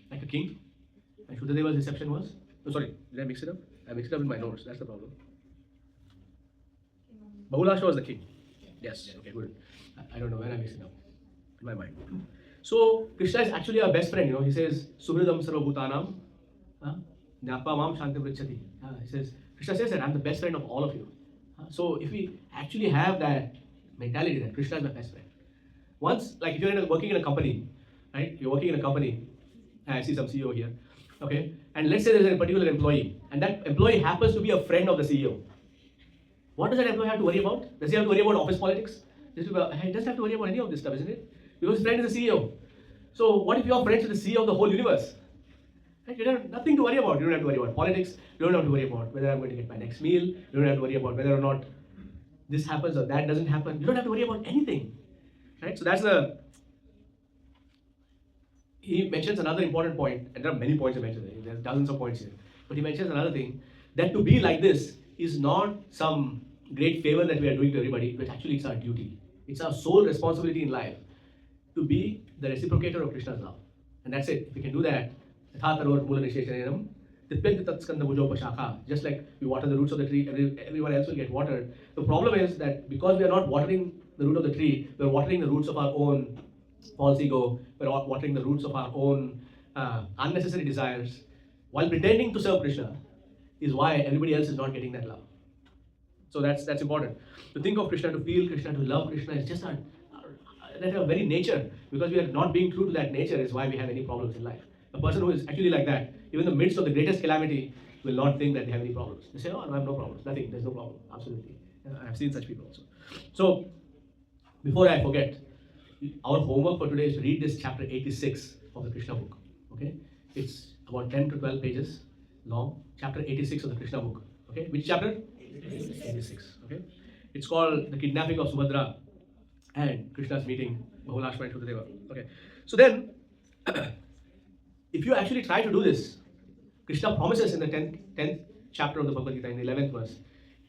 like a king, and Shrutadeva's reception was, did I mix it up? I mixed it up in my notes, that's the problem. Bahulashva was the king. Yes, okay, good. I don't know when I mixed it up in my mind. So Krishna is actually our best friend, he says, Subhridam sarvabhutanam, Jnapa mam shanti vrichati. He says, Krishna says that I'm the best friend of all of you. So if we actually have that mentality that Krishna is my best friend, once, like if you're working in a company, right? You're working in a company, and I see some CEO here, okay? And let's say there's a particular employee, and that employee happens to be a friend of the CEO. What does that employee have to worry about? Does he have to worry about office politics? He doesn't have to worry about any of this stuff, isn't it? Because his friend is the CEO. So what if you're friends with the CEO of the whole universe? Right? You have nothing to worry about. You don't have to worry about politics. You don't have to worry about whether I'm going to get my next meal. You don't have to worry about whether or not this happens or that doesn't happen. You don't have to worry about anything. Right? So that's the. He mentions another important point, and there are many points he mentions. There's dozens of points here. But he mentions another thing, that to be like this is not some great favor that we are doing to everybody, but actually it's our duty. It's our sole responsibility in life to be the reciprocator of Krishna's love. And that's it. If we can do that, just like we water the roots of the tree, everyone else will get watered. The problem is that because we are not watering the root of the tree, we are watering the roots of our own false ego, we're watering the roots of our own unnecessary desires, while pretending to serve Krishna, is why everybody else is not getting that love. So that's important. To think of Krishna, to feel Krishna, to love Krishna is just our very nature. Because we are not being true to that nature is why we have any problems in life. A person who is actually like that, even in the midst of the greatest calamity, will not think that they have any problems. They say, oh, no, I have no problems. Nothing. There's no problem. Absolutely. I've seen such people also. So, before I forget, our homework for today is to read this chapter 86 of the Krishna book. Okay? It's about 10 to 12 pages long. Chapter 86 of the Krishna book. Okay? Which chapter? 86. Okay? It's called The Kidnapping of Subhadra and Krishna's meeting Bahulashma and Shrutadeva. Okay? So then, if you actually try to do this, Krishna promises in the 10th chapter of the Bhagavad Gita, in the 11th verse,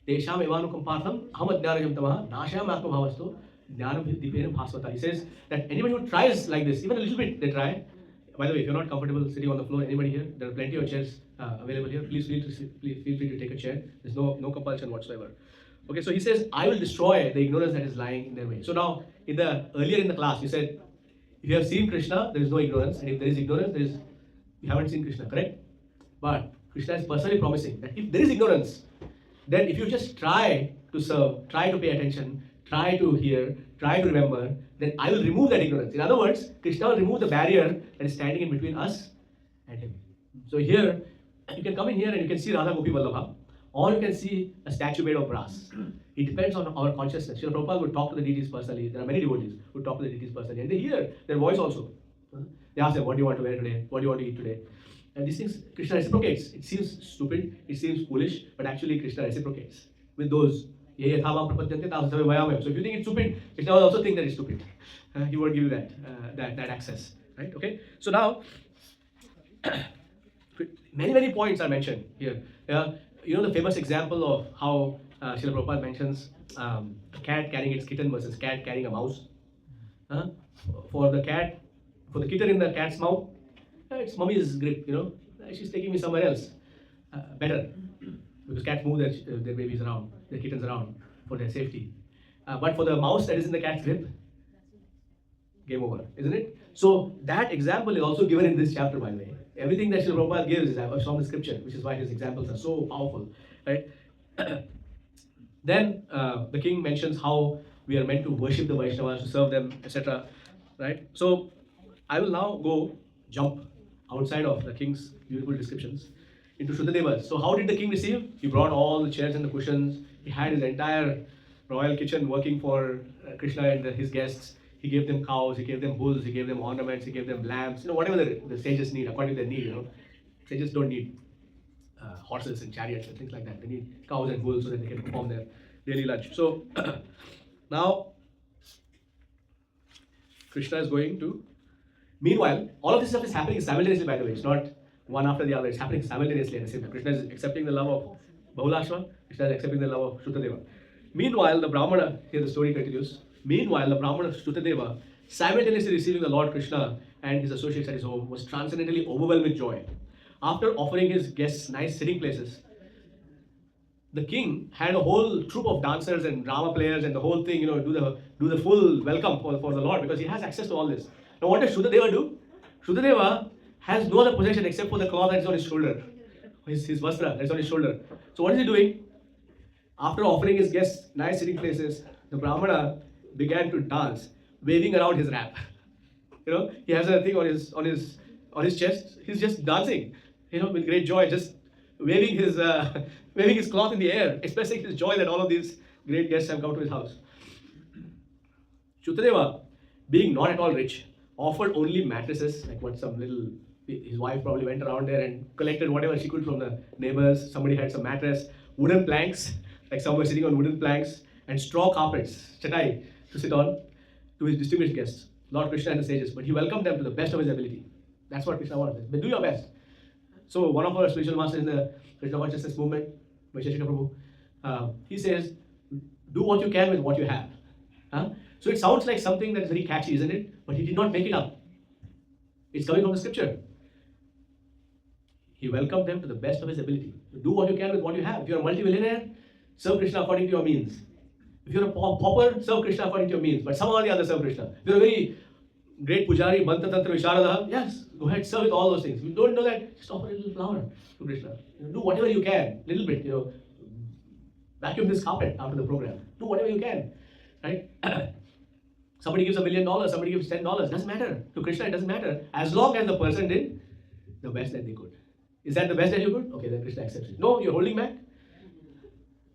Tesham evanukam partham hamadhyarajam tamaha nashayam atma bhavastu jnanam dipena bhasvata. He says that anybody who tries like this, even a little bit, they try. By the way, if you're not comfortable sitting on the floor, anybody here, there are plenty of chairs available here. Please feel free to take a chair. There's no compulsion whatsoever. Okay, so he says, I will destroy the ignorance that is lying in their way. So now, earlier in the class, you said, if you have seen Krishna, there is no ignorance, and if there is ignorance, you haven't seen Krishna, correct? But Krishna is personally promising that if there is ignorance, then if you just try to serve, try to pay attention, try to hear, try to remember, then I will remove that ignorance. In other words, Krishna will remove the barrier that is standing in between us and him. So here, you can come in here and you can see Radha Gopi Vallabha, or you can see a statue made of brass. It depends on our consciousness. Srila Prabhupada would talk to the deities personally. There are many devotees who talk to the deities personally, and they hear their voice also. They ask them, what do you want to wear today? What do you want to eat today? And these things, Krishna reciprocates. It seems stupid, it seems foolish, but actually Krishna reciprocates with those. So if you think it's stupid, Krishna will also think that it's stupid. He won't give you that access. Right? Okay? So now, many points are mentioned here. You know the famous example of how Srila Prabhupada mentions a cat carrying its kitten versus cat carrying a mouse. For the kitten in the cat's mouth, its mummy's grip, she's taking me somewhere else. Better. Because cats move their babies around, their kittens around for their safety. But for the mouse that is in the cat's grip, game over, isn't it? So that example is also given in this chapter, by the way. Everything that Srila Prabhupada gives is from the scripture, which is why his examples are so powerful. Right? Then the king mentions how we are meant to worship the Vaishnavas, to serve them, etc. Right? So I will now jump outside of the king's beautiful descriptions into Shrutadeva's. So how did the king receive? He brought all the chairs and the cushions. He had his entire royal kitchen working for Krishna and his guests. He gave them cows, he gave them bulls, he gave them ornaments, he gave them lamps, whatever the sages need, according to their need, Sages don't need horses and chariots and things like that. They need cows and bulls so that they can perform their daily lunch. So now Krishna is going to. Meanwhile, all of this stuff is happening simultaneously, by the way. It's not one after the other. It's happening simultaneously at the same time. Krishna is accepting the love of Bahulashma. Krishna is accepting the love of Shrutadeva. Meanwhile, the Brahmana, here the story continues. Meanwhile, the Brahmana Shrutadeva, simultaneously receiving the Lord Krishna and his associates at his home, was transcendently overwhelmed with joy. After offering his guests nice sitting places, the king had a whole troupe of dancers and drama players and the whole thing, do the full welcome for the Lord, because he has access to all this. Now what does Shrutadeva do? Shrutadeva has no other possession except for the cloth that is on his shoulder. his vastra that's on his shoulder. So what is he doing? After offering his guests nice sitting places, the Brahmana began to dance, waving around his wrap. He has a thing on his chest. He's just dancing, with great joy, just waving his waving his cloth in the air, expressing his joy that all of these great guests have come to his house. Shrutadeva, being not at all rich, offered only mattresses, like what some little, his wife probably went around there and collected whatever she could from the neighbors. Somebody had some mattress, wooden planks, like some were sitting on wooden planks, and straw carpets, chatai, to sit on, to his distinguished guests, Lord Krishna and the sages. But he welcomed them to the best of his ability. That's what Krishna wants. But do your best. So one of our spiritual masters in the Krishna consciousness movement, Vaisheshika Prabhu, he says, do what you can with what you have. Huh? So it sounds like something that's very catchy, isn't it? But he did not make it up. It's coming from the scripture. He welcomed them to the best of his ability. Do what you can with what you have. If you're a multi-millionaire, serve Krishna according to your means. If you're a pauper, serve Krishna according to your means. But somehow or the other, serve Krishna. If you're a very great pujari, mantra tantra visharada, yes, go ahead, serve with all those things. If you don't know that, just offer a little flower to Krishna. Do whatever you can, little bit. Vacuum this carpet after the program. Do whatever you can, right? Somebody gives $1 million, somebody gives $10. Doesn't matter. To Krishna, it doesn't matter. As long as the person did the best that they could. Is that the best that you could? Okay, then Krishna accepts it. No, you're holding back.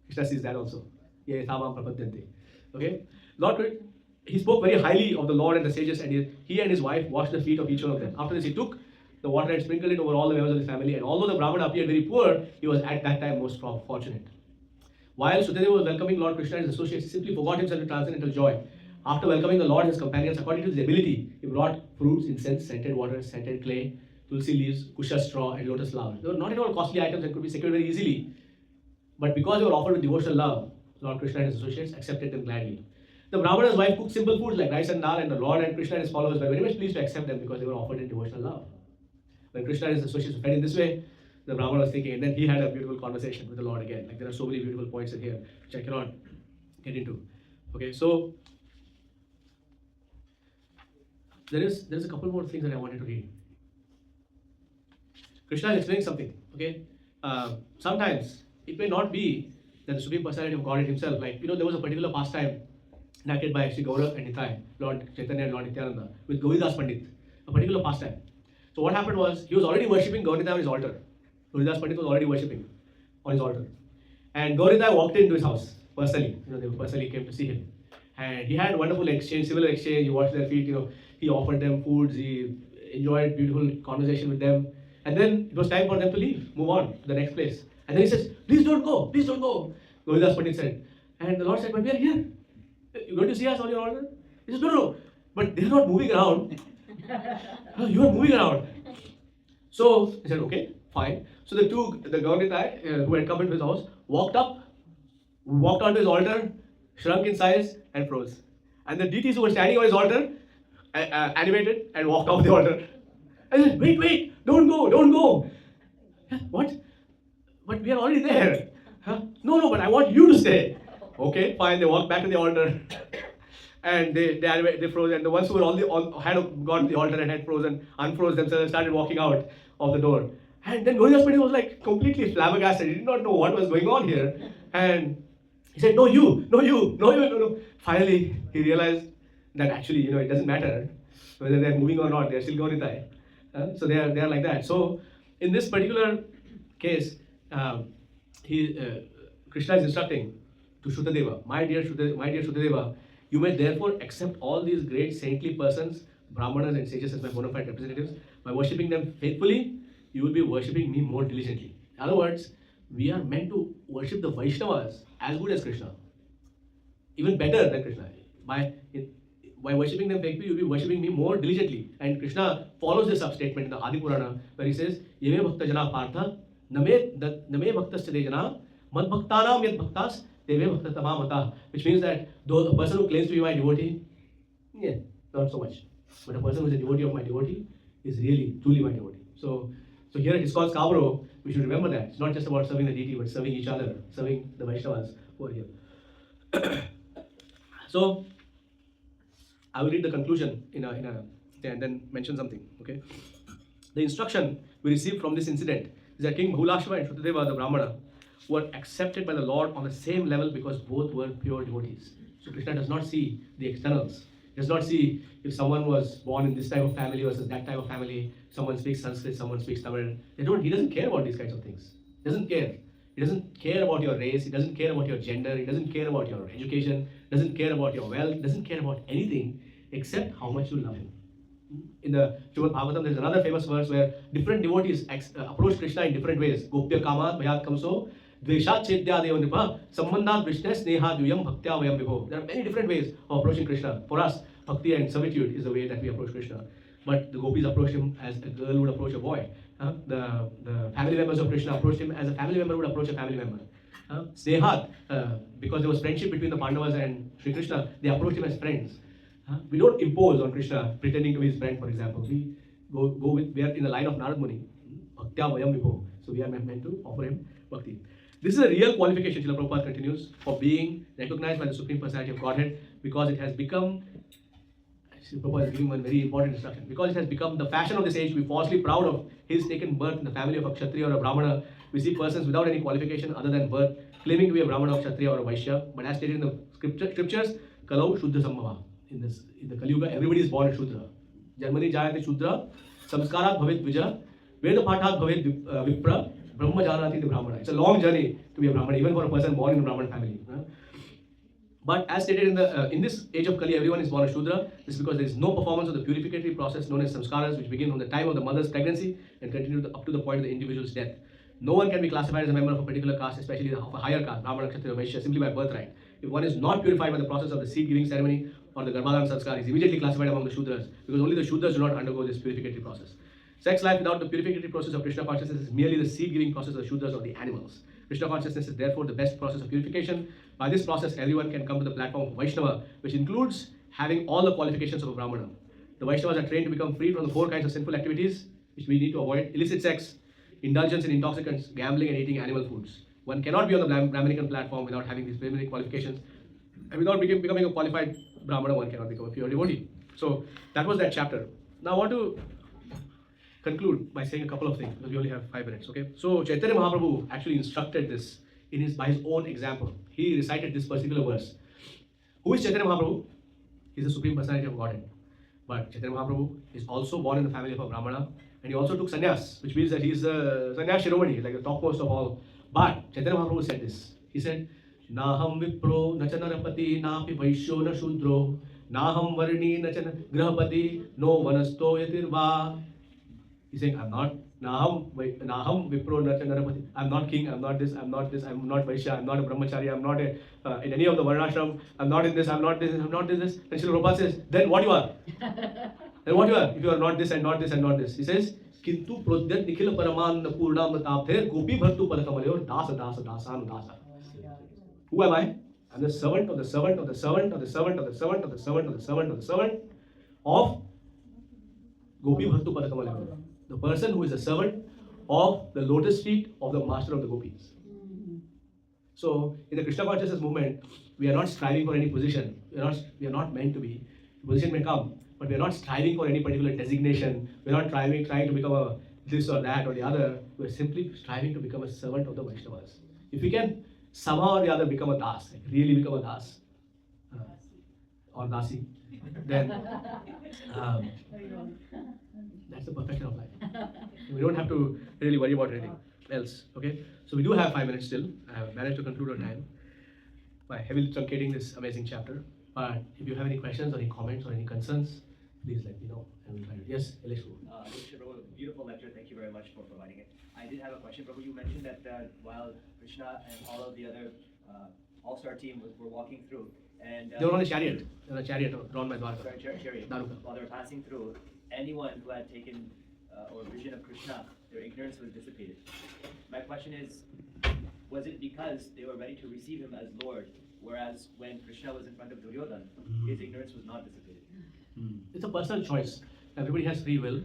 Krishna sees that also. Okay? Lord, he spoke very highly of the Lord and the sages, and he and his wife washed the feet of each one of them. After this, he took the water and sprinkled it over all the members of the family. And although the Brahmana appeared very poor, he was at that time most fortunate. While Sukadeva was welcoming Lord Krishna and his associates, he simply forgot himself in transcendental joy. After welcoming the Lord and his companions, according to his ability, he brought fruits, incense, scented water, scented clay, tulsi leaves, kusha straw, and lotus flower. They were not at all costly items that could be secured very easily. But because they were offered with devotional love, Lord Krishna and his associates accepted them gladly. The Brahmana's wife cooked simple foods like rice and dal, and the Lord and Krishna and his followers were very much pleased to accept them because they were offered in devotional love. When Krishna and his associates were fed in this way, the Brahmana was thinking, and then he had a beautiful conversation with the Lord again. Like there are so many beautiful points in here which I cannot get into. Okay, so there's a couple more things that I wanted to read. Krishna is explaining something. Okay, sometimes it may not be that the Supreme Personality of Godhead himself, like there was a particular pastime enacted by Sri Gaura and Nitai, Lord Chaitanya and Lord Nityananda, with Gauridas Pandit, a particular pastime. So what happened was, he was already worshipping Gauridas on his altar. Gauridas Pandit was already worshipping on his altar. And Gauridas walked into his house, personally. They personally came to see him. And he had wonderful exchange, civil exchange, he washed their feet, he offered them foods, he enjoyed beautiful conversation with them. And then it was time for them to leave, move on to the next place. And then he says, please don't go, please don't go. Gauridas Pandit said. And the Lord said, but we are here. You're going to see us on your altar? He says, no, but they're not moving around. You are moving around. So he said, okay, fine. So the Gauritai who had come into his house walked onto his altar, shrunk in size, and froze. And the deities who were standing on his altar animated and walked off the altar. I said, wait, don't go. What? But we are already there. Huh? No, but I want you to stay. Okay, fine. They walked back to the altar, and they froze. And the ones who were had gone to the altar and had frozen, unfroze themselves and started walking out of the door. And then Gauridas Pandit was like completely flabbergasted. He did not know what was going on here. And he said, no, you. Finally, he realized that actually, it doesn't matter whether they're moving or not. They're still Gauritai. So they are like that. So in this particular case, Krishna is instructing to Shrutadeva, my dear Shrutadeva, you may therefore accept all these great saintly persons, Brahmanas and sages as my bona fide representatives. By worshipping them faithfully, you will be worshipping me more diligently. In other words, we are meant to worship the Vaishnavas as good as Krishna, even better than Krishna. By worshipping them faithfully, you will be worshipping me more diligently. And Krishna follows this up statement in the Adi Purana, where he says, Yeme bhakta jana partha, name bhaktasya de jana, mad bhaktanam yad bhaktas, deve bhakta tamamata. Which means that though a person who claims to be my devotee, not so much. But a person who is a devotee of my devotee is really, truly my devotee. So here at ISKCON SCARBOROUGH, we should remember that. It's not just about serving the deity, but serving each other, serving the Vaishnavas who are here. So, I will read the conclusion and then mention something. Okay, the instruction we received from this incident is that King Bahulashva and Shrutadeva, the Brahmana, were accepted by the Lord on the same level because both were pure devotees. So Krishna does not see the externals. He does not see if someone was born in this type of family versus that type of family, someone speaks Sanskrit, someone speaks Tamil. He doesn't care about these kinds of things. He doesn't care. He doesn't care about your race, he doesn't care about your gender, he doesn't care about your education, doesn't care about your wealth, doesn't care about anything except how much you love him. In the Srimad Bhagavatam, there's another famous verse where different devotees approach Krishna in different ways. Gopya kamat bhayat kamso dveshat chedya deva nipa sambandhat vishne sneha duyam bhaktya vayam vibho. There are many different ways of approaching Krishna. For us, bhakti and servitude is the way that we approach Krishna. But the gopis approached him as a girl would approach a boy. The family members of Krishna approached him as a family member would approach a family member. Snehat, because there was friendship between the Pandavas and Sri Krishna, they approached him as friends. We don't impose on Krishna pretending to be his friend, for example. We we are in the line of Narad Muni. Bhaktya vayam vibho. So we are meant to offer him bhakti. This is a real qualification, Srila Prabhupada continues, for being recognized by the Supreme Personality of Godhead, because it has become, Srila Prabhupada is giving one very important instruction, because it has become the fashion of this age to be falsely proud of his taken birth in the family of a Kshatriya or a Brahmana. We see persons without any qualification other than birth claiming to be a Brahmana, or Kshatriya or a Vaishya, but as stated in the scriptures, Kalau Shuddha Sambhava. In the Kali Yuga, everybody is born a Shudra. Janmani Jayate Shudra, Samskarat Bhavet Vija, Veda Pathat Bhavet Vipra, Brahma Janati the Brahmana. It's a long journey to be a Brahmana, even for a person born in a Brahman family. But as stated in this age of Kali, everyone is born a Shudra. This is because there is no performance of the purificatory process known as samskaras, which begin from the time of the mother's pregnancy and continue up to the point of the individual's death. No one can be classified as a member of a particular caste, especially of a higher caste, Brahmana, Kshatriya, Vaishya, simply by birthright. If one is not purified by the process of the seed-giving ceremony or the Garbhadan Sanskar, he is immediately classified among the Shudras, because only the Shudras do not undergo this purificatory process. Sex life without the purificatory process of Krishna consciousness is merely the seed-giving process of the Shudras or the animals. Krishna consciousness is therefore the best process of purification. By this process, everyone can come to the platform of Vaishnava, which includes having all the qualifications of a Brahmana. The Vaishnavas are trained to become free from the 4 kinds of sinful activities, which we need to avoid: illicit sex, indulgence in intoxicants, gambling, and eating animal foods. One cannot be on the Brahminican platform without having these preliminary qualifications, and without becoming a qualified Brahmana, one cannot become a pure devotee. So that was that chapter. Now I want to conclude by saying a couple of things, because we only have 5 minutes. Okay. So Chaitanya Mahaprabhu actually instructed this by his own example. He recited this particular verse. Who is Chaitanya Mahaprabhu? He is the Supreme Personality of Godhead. But Chaitanya Mahaprabhu is also born in the family of a Brahmana, and he also took sannyas, which means that he is a sannyas shiromani, like the topmost of all. But Chaitanya Mahaprabhu said this. He said, Naham Vipro Nachanarapati Napi Vaishyo na Shudro Naham Varni Nachana Grahapati No Vanasto Yatirva. He's saying, I'm not Naham Vipro Nachanarapati. I'm not king, I'm not this, I'm not Vaishya, I'm not a brahmachari, I'm not in any of the varnashram, I'm not in this, I'm not this, I'm not this. And Srila Prabhupada says, then what you are? Then what you are? If you are not this and not this and not this. He says, Kintu Prodhyat Nikhil Paraman Purnam Tapther Gopi Bhartu Padakamalyor Dasa. Who am I? I'm the servant of the servant of the servant of the servant of the servant of the servant of the servant of the servant of Gopi Bhartu Padakamalyor. The person who is a servant of the lotus feet of the master of the gopis. So, in the Krishna consciousness movement, we are not striving for any position. We are not meant to be. The position may come, but we are not striving for any particular designation. We are not trying to become a this or that or the other. We are simply striving to become a servant of the Vaishnavas. If we can somehow or the other become a das, like really become a das, or dasi, then that's the perfection of life. We don't have to really worry about anything else. Okay, so we do have 5 minutes still. I have managed to conclude on time by heavily truncating this amazing chapter. But if you have any questions or any comments or any concerns, please let me know. And we'll try to. Yes, Elishu. Prabhu, beautiful lecture. Thank you very much for providing it. I did have a question, Prabhu. You mentioned that while Krishna and all of the other all-star team were walking through, and they were on a chariot. They were on a chariot drawn by Dwarka. Sorry, chariot. Daruka. While they were passing through, anyone who had taken or vision of Krishna, their ignorance was dissipated. My question is, was it because they were ready to receive him as Lord, whereas when Krishna was in front of Duryodhana, his ignorance was not dissipated? It's a personal choice. Everybody has free will,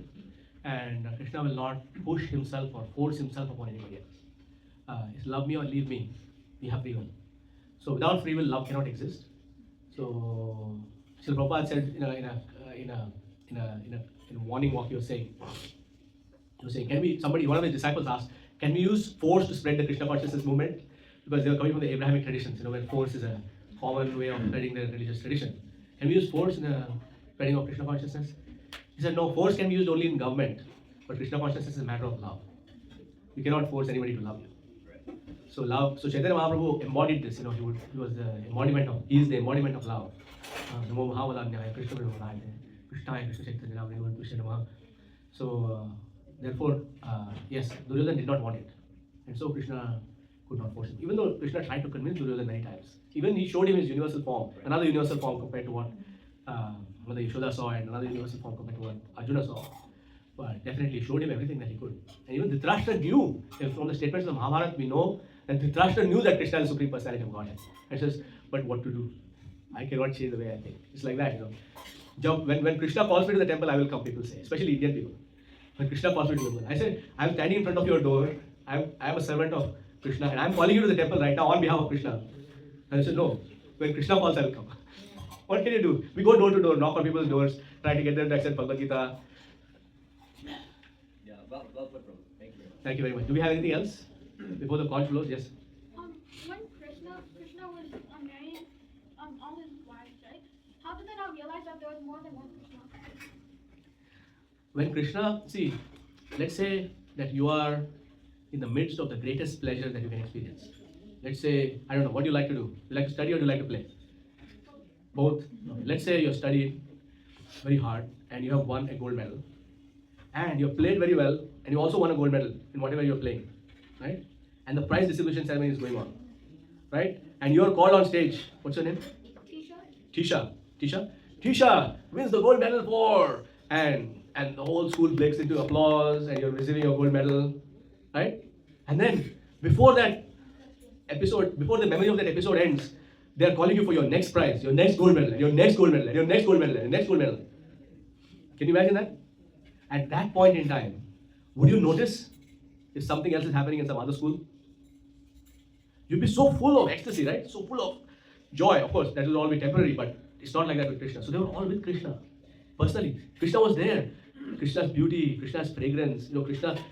and Krishna will not push himself or force himself upon anybody else. It's love me or leave me. We have free will. So without free will, love cannot exist. So Srila Prabhupada said in a morning walk, he was saying, one of his disciples asked, Can we use force to spread the Krishna consciousness movement? Because they were coming from the Abrahamic traditions, where force is a common way of spreading the religious tradition. Can we use force in the spreading of Krishna consciousness? He said, no, force can be used only in government, but Krishna consciousness is a matter of love. You cannot force anybody to love you. So love. So Chaitanya Mahaprabhu embodied this. He was the embodiment of. He is the embodiment of love. Namo Mahavadanyaya Krishna Prabhu Krishna Krishna Chaitanya Namo Krishna Namo. So therefore, yes, Duryodhana did not want it, and so Krishna could not force him. Even though Krishna tried to convince Duryodhana many times, even he showed him his universal form, another universal form compared to what Mother Yashoda saw, and another universal form compared to what Arjuna saw. But definitely showed him everything that he could. And even Dhritarashtra knew, from the statements of the Mahabharata, we know that Dhritarashtra knew that Krishna is the Supreme Personality of Godhead. And says, but what to do? I cannot change the way I think. It's like that, When Krishna calls me to the temple, I will come, people say, especially Indian people. When Krishna calls me to the temple, I said, I'm standing in front of your door, I am a servant of Krishna, and I'm calling you to the temple right now on behalf of Krishna. And I said, no, when Krishna calls, I will come. What can you do? We go door to door, knock on people's doors, try to get them to accept Bhagavad Gita. Yeah, well put, Prabhu. Thank you. Thank you very much. Do we have anything else before the call close? Yes. When Krishna was marrying all his wives, right? How did they not realize that there was more than one Krishna? When Krishna, see, let's say that you are in the midst of the greatest pleasure that you can experience. Let's say, I don't know, what do you like to do? You like to study or do you like to play? Both. No. Let's say you're studying very hard and you have won a gold medal. And you've played very well and you also won a gold medal in whatever you're playing. Right? And the prize distribution ceremony is going on. Right? And you're called on stage. What's your name? Tisha wins the gold medal for, and the whole school breaks into applause and you're receiving your gold medal, right? And then before the memory of that episode ends, they're calling you for your next prize, your next gold medal, your next gold medal, your next gold medal, your next gold medal. Can you imagine that? At that point in time, would you notice if something else is happening in some other school? You'd be so full of ecstasy, right? So full of joy. Of course, that will all be temporary, but it's not like that with Krishna. So they were all with Krishna. Personally, Krishna was there. Krishna's beauty, Krishna's fragrance.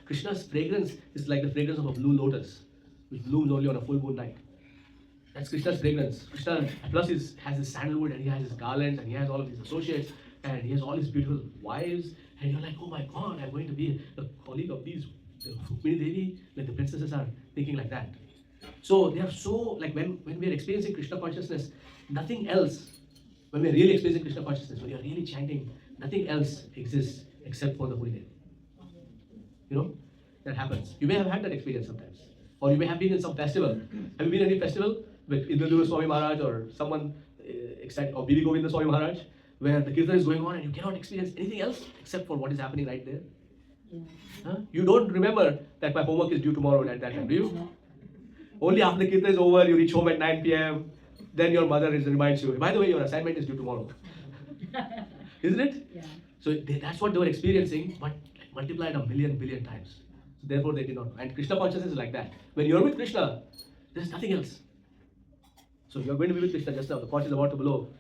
Krishna's fragrance is like the fragrance of a blue lotus, which blooms only on a full moon night. That's Krishna's fragrance. Krishna plus has his sandalwood and he has his garlands and he has all of his associates and he has all his beautiful wives. And you're like, oh my God, I'm going to be the colleague of these. Rukmini Devi, like the princesses are thinking like that. So they are so, like when we are experiencing Krishna consciousness, nothing else, when we are really experiencing Krishna consciousness, when you are really chanting, nothing else exists except for the Holy Name. That happens. You may have had that experience sometimes. Or you may have been in some festival. Have you been in any festival with Indradu Swami Maharaj or someone or Bibi Govinda Swami Maharaj, where the kirtan is going on and you cannot experience anything else except for what is happening right there? Yeah. Huh? You don't remember that my homework is due tomorrow at that time, do you? Only after the kirtan is over, you reach home at 9 p.m. Then your mother reminds you, by the way, your assignment is due tomorrow. Isn't it? Yeah. So that's what they were experiencing, but multiplied a billion times. So therefore they did not. And Krishna consciousness is like that. When you're with Krishna, there's nothing else. So you're going to be with Krishna just now. The pot is about to blow.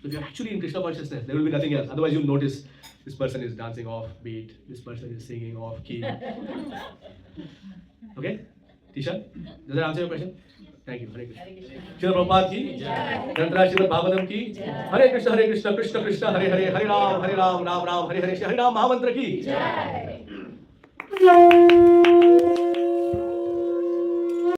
So if you're actually in Krishna consciousness, there will be nothing else. Otherwise you'll notice this person is dancing off beat, this person is singing off key. Okay? Tisha, does that answer your question? Thank you. Hare Krishna. Srila Prabhupada ki jai. Grantha Srila Bhagavatam ki jai. Hare Krishna, Krishna Krishna, Hare Hare, Hare Ram, Ram Ram, Hare Hare, Hare Ram Mahamantra ki jai.